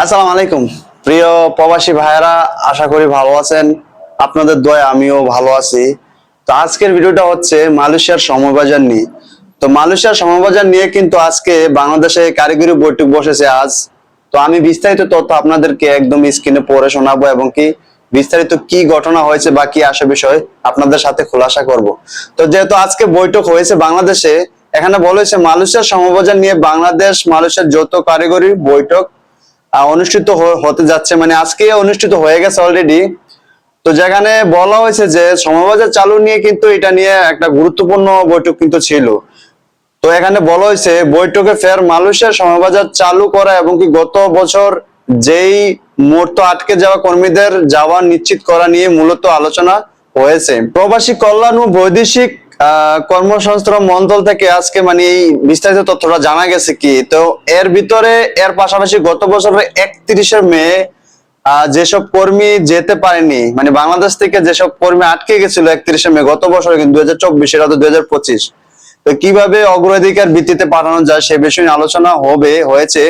আসসালামু আলাইকুম প্রিয় প্রবাসী ভাইয়েরা, আশা করি ভালো আছেন। আপনাদের দোয়ায় আমিও ভালো আছি। তো আজকের ভিডিওটা হচ্ছে মালয়েশিয়ার সমবাজার নিয়ে। তো মালয়েশিয়ার সমবাজার নিয়ে কিন্তু আজকে বাংলাদেশে কারিগরি বৈঠক বসেছে আজ। তো আমি বিস্তারিত তথ্য আপনাদেরকে একদম স্ক্রিনে পড়ে শোনাবো এবং কি বিস্তারিত কি ঘটনা হয়েছে বা কি আসে বিষয় আপনাদের সাথে খোলাসা করব। তো যেহেতু আজকে বৈঠক হয়েছে বাংলাদেশে, এখানে বলেছে মালয়েশিয়ার সমবাজার নিয়ে বাংলাদেশ মালয়েশিয়ার যৌথ কারিগরি বৈঠক অনুষ্ঠিত হতে যাচ্ছে, মানে আজকে অনুষ্ঠিত হয়ে গেছে অলরেডি। তো যেখানে বলা হয়েছে যে সমবাজার চালু নিয়ে কিন্তু এটা নিয়ে একটা গুরুত্বপূর্ণ বৈঠক কিন্তু ছিল। তো এখানে বলা হয়েছে বৈঠকে ফের মালয়েশিয়ার সমবাজার চালু করা এবং কি গত বছর যেই মুহূর্ত আটকে যাওয়া কর্মীদের যাওয়া নিশ্চিত করা নিয়ে মূলত আলোচনা হয়েছে। প্রবাসী কল্যাণ ও বৈদেশিক কর্মসংস্থান মন্ত্রণালয় থেকে আজকে মানে এই বিস্তারিত তথ্যটা জানা গেছে কি, তো এর ভিতরে এর পাশাপাশি গত বছরের 31শে মে যেসব কর্মী যেতে পারেনি, মানে বাংলাদেশ থেকে যেসব কর্মী আটকে গেছিল 31শে মে গত বছর, কিন্তু 2024 এটা তো 2025, তো কিভাবে অগ্রাধিকার ভিত্তিতে পাঠানো যায় সে বিষয়ে আলোচনা হয়েছে।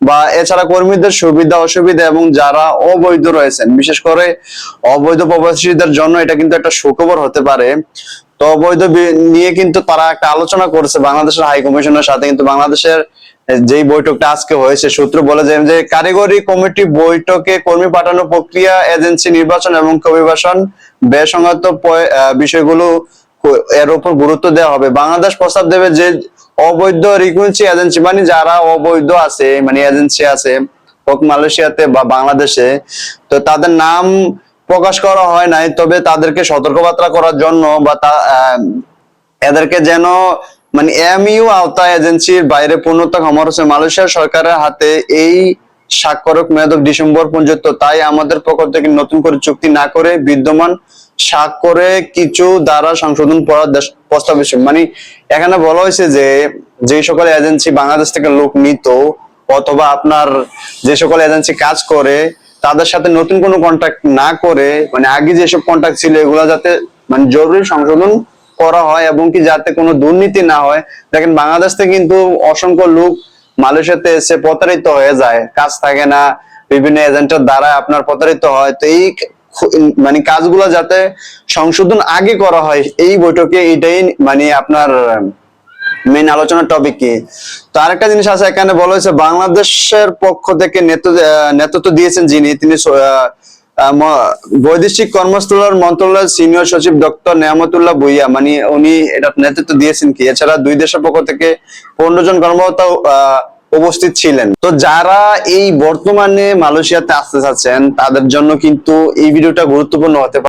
বা এছাড়া কর্মীদের সুবিধা অসুবিধা এবং যারা অবৈধ রয়েছেন, বিশেষ করে অবৈধ প্রবাসীদের জন্য এটা কিন্তু একটা সুখবর হতে পারে। তো অবৈধ নিয়ে কিন্তু তারা একটা আলোচনা করেছে বাংলাদেশের হাই কমিশনের সাথে। কিন্তু বাংলাদেশের যেই বৈঠকটা আজকে হয়েছে, সূত্র বলে যে কারিগরি কমিটি বৈঠকে কর্মী পাঠানো প্রক্রিয়া, এজেন্সি নির্বাচন এবং অভিবাসন বেসংগত বিষয়গুলো এর উপর গুরুত্ব দেওয়া হবে। বাংলাদেশ প্রস্তাব দেবে যে অবৈধ রিক্রুটমেন্ট এজেন্সি, মানে যারা অবৈধ আছে, মানে এজেন্সি আছে হোক মালয়েশিয়াতে বা বাংলাদেশে, তো তাদের নাম প্রকাশ করা হয় নাই, তবে তাদেরকে সতর্কবার্তা করার জন্য বা এদেরকে যেন মানে এমইউ আওতায় এজেন্সির বাইরে পূর্ণতা ক্ষমতা হচ্ছে মালয়েশিয়া সরকারের হাতে। এই স্বাক্ষরক মেয়াদ ডিসেম্বর পর্যন্ত, তাই আমাদের পক্ষ থেকে নতুন করে চুক্তি না করে বিদ্যমান স্বাক্ষরে কিছু দ্বারা সংশোধন করার প্রস্তাব এসেছে। মানে এখানে বলা হয়েছে যে যে সকল এজেন্সি বাংলাদেশ থেকে লোক নিত অথবা আপনার যে সকল এজেন্সি কাজ করে তাদের সাথে নতুন কোনো কন্ট্রাক্ট না করে, মানে আগে যেসব কন্ট্রাক্ট ছিল এগুলো যাতে মানে জরুরি সংশোধন করা হয় এবং কি যাতে কোনো দুর্নীতি না হয়। দেখেন বাংলাদেশ থেকে কিন্তু অসংখ্য লোক মালয়েশিয়াতে এসে প্রতারিত হয়ে যায়, কাজ থাকে না, বিভিন্ন এজেন্টের দ্বারা আপনার প্রতারিত হয়। তো এই মানে কাজগুলো যাতে সংশোধন আগে করা হয়, এই বৈঠকে এটাই মানে আপনার মেইন আলোচনার টপিক কি। তো আরেকটা জিনিস আছে, এখানে বলা হয়েছে বাংলাদেশের পক্ষ থেকে নেতৃত্ব দিয়েছেন যিনি, তিনি বৈদেশিক কর্মস্থলের মন্ত্রণালয়ের সিনিয়র সচিব ডক্টর নেয়ামতুল্লাহ ভুইয়া, মানে উনি এটা নেতৃত্ব দিয়েছেন কি। এছাড়া দুই দেশের পক্ষ থেকে 15 জন কর্মকর্তা উপস্থিত ছিলেন। তো যারা এই বর্তমানে মালয়েশিয়াতে আসতে চাচ্ছেন তাদের জন্য কিন্তু এই ভিডিওটা গুরুত্বপূর্ণ হতে পারে।